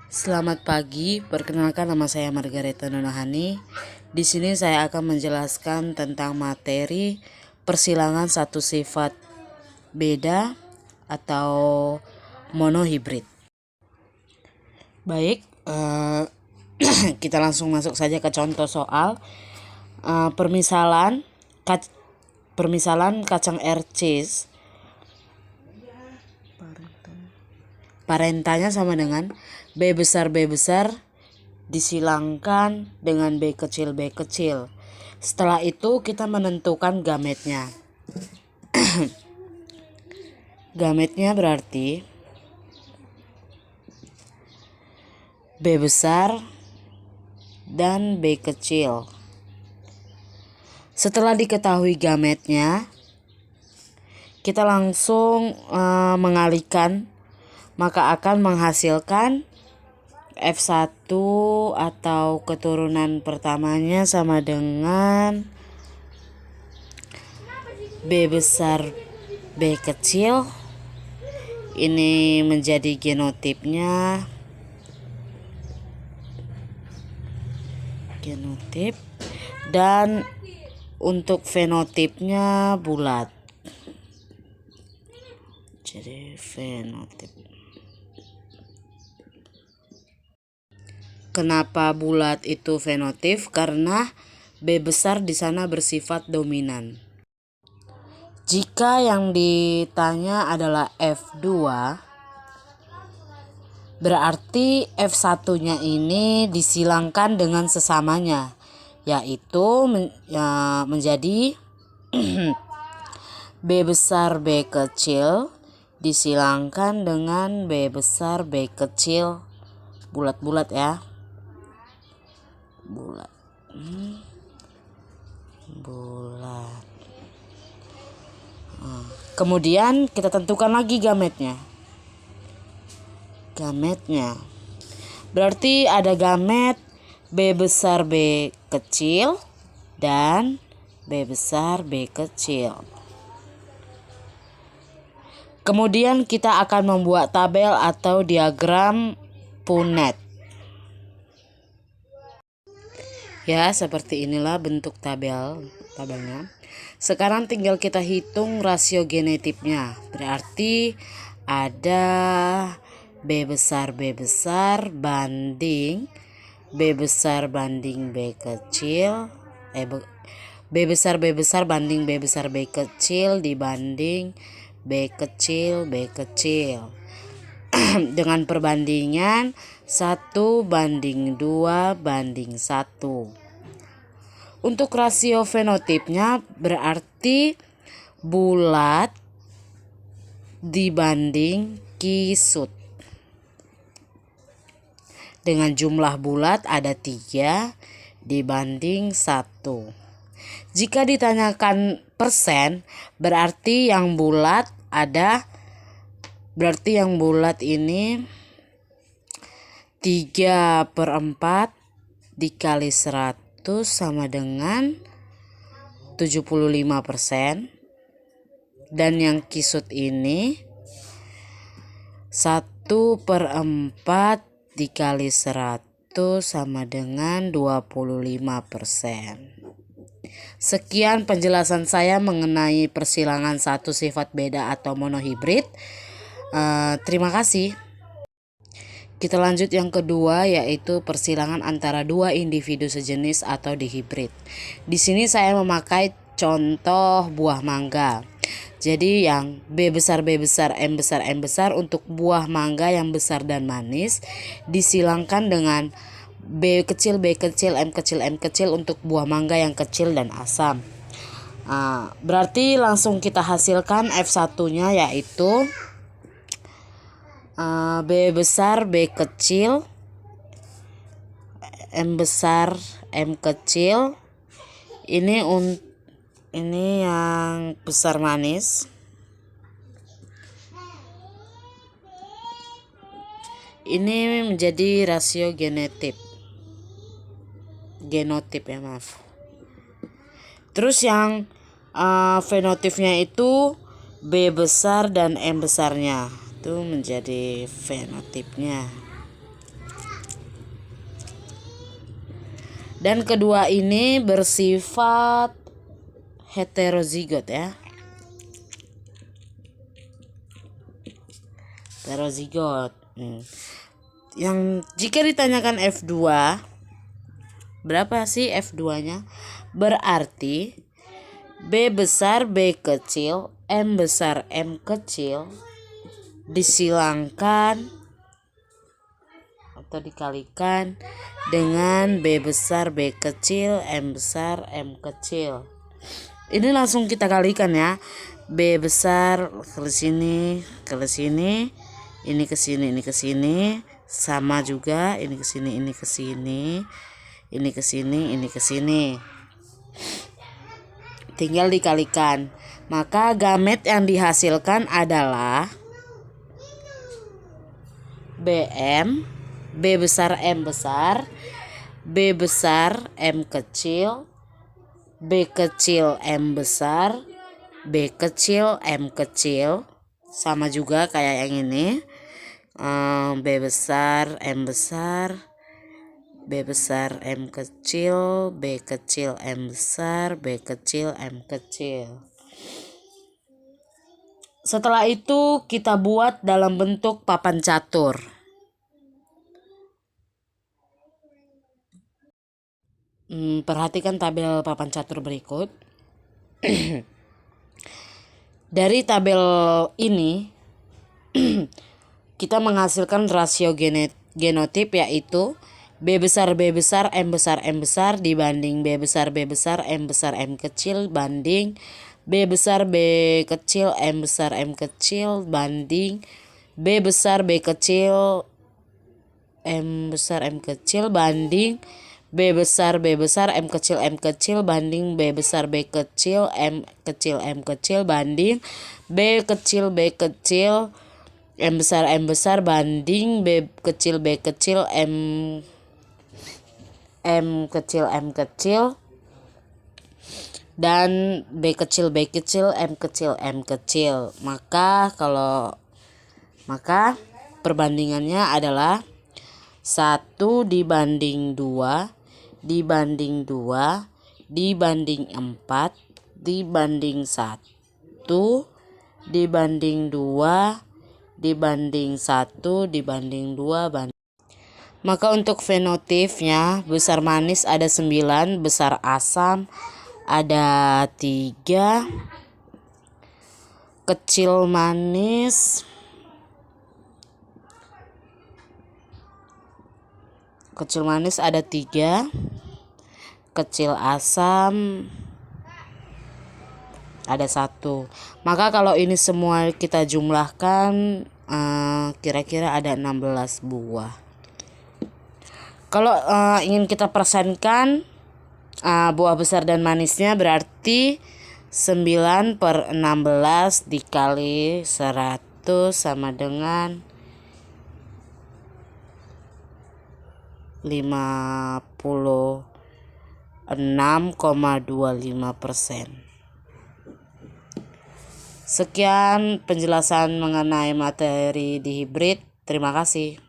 Selamat pagi, perkenalkan nama saya Margareta Nonahani. Di sini saya akan menjelaskan tentang materi persilangan satu sifat beda atau monohibrid. Baik, kita langsung masuk saja ke contoh soal. Permisalan kacang air cheese parentanya sama dengan B besar disilangkan dengan B kecil. Setelah itu kita menentukan gametnya. Gametnya berarti B besar dan B kecil. Setelah diketahui gametnya, kita langsung mengalihkan, maka akan menghasilkan F1 atau keturunan pertamanya sama dengan B besar B kecil. Ini menjadi genotip, dan untuk fenotipnya bulat. Jadi fenotip. Kenapa bulat itu fenotip? Karena B besar di sana bersifat dominan. Jika yang ditanya adalah F2, berarti F1-nya ini disilangkan dengan sesamanya, yaitu menjadi B besar B kecil disilangkan dengan B besar B kecil, bulat-bulat ya, bulat. Kemudian kita tentukan lagi gametnya. Berarti ada gamet B besar B kecil dan B besar B kecil. Kemudian kita akan membuat tabel atau diagram Punnett. Ya, seperti inilah bentuk tabelnya. Sekarang tinggal kita hitung rasio genetipnya. Berarti ada B besar banding B besar banding B kecil. B besar banding B besar B kecil dibanding B kecil. Dengan perbandingan 1:2:1. Untuk rasio fenotipnya berarti bulat dibanding kisut. Dengan jumlah bulat ada 3 dibanding 1. Jika ditanyakan persen, berarti yang bulat ini 3/4 dikali 100 sama dengan 75%. Dan yang kisut ini 1/4 dikali 100 sama dengan 25%. Sekian penjelasan saya mengenai persilangan satu sifat beda atau monohibrid. Terima kasih. Kita lanjut yang kedua, yaitu persilangan antara dua individu sejenis atau dihibrid. Di sini saya memakai contoh buah mangga. Jadi yang B besar M besar untuk buah mangga yang besar dan manis disilangkan dengan B kecil M kecil untuk buah mangga yang kecil dan asam. Berarti langsung kita hasilkan F1-nya, yaitu B besar B kecil M besar M kecil. Ini yang besar manis. Ini menjadi rasio genotip ya, maaf. Terus yang fenotipnya itu B besar dan M besarnya, itu menjadi fenotipnya. Dan kedua ini bersifat heterozigot ya. Heterozigot. Yang jika ditanyakan F2, berapa sih F2-nya? Berarti B besar B kecil, M besar M kecil disilangkan atau dikalikan dengan B besar B kecil, M besar M kecil. Ini langsung kita kalikan ya. B besar ke sini, ke sini, ini ke sini, ini ke sini, sama juga ini ke sini, ini ke sini, ini ke sini, ini ke sini. Tinggal dikalikan. Maka gamet yang dihasilkan adalah BM, B besar M besar, B besar M kecil, B kecil M besar, B kecil M kecil, sama juga kayak yang ini. B besar M besar, B besar M kecil, B kecil M besar, B kecil M kecil. Setelah itu kita buat dalam bentuk papan catur. Perhatikan tabel papan catur berikut. Dari tabel ini kita menghasilkan rasio genotip, yaitu B besar M besar M besar dibanding B besar M besar M kecil banding B besar B kecil M besar M kecil banding B besar B kecil M besar M kecil banding B besar M kecil M kecil banding B besar B kecil M kecil banding B kecil M besar banding B kecil M kecil dan B kecil M kecil. Maka perbandingannya adalah 1 dibanding 2 dibanding 2 dibanding 4 dibanding 1 dibanding 2 dibanding 1 dibanding 2 banding. Maka untuk fenotipnya, besar manis ada 9, besar asam ada 3, kecil manis ada 3, kecil asam ada 1. Maka kalau ini semua kita jumlahkan kira-kira ada 16 buah. Kalau ingin kita persenkan buah besar dan manisnya, berarti 9/16 dikali 100 sama dengan 56,25%. Sekian penjelasan mengenai materi di hibrid. Terima kasih.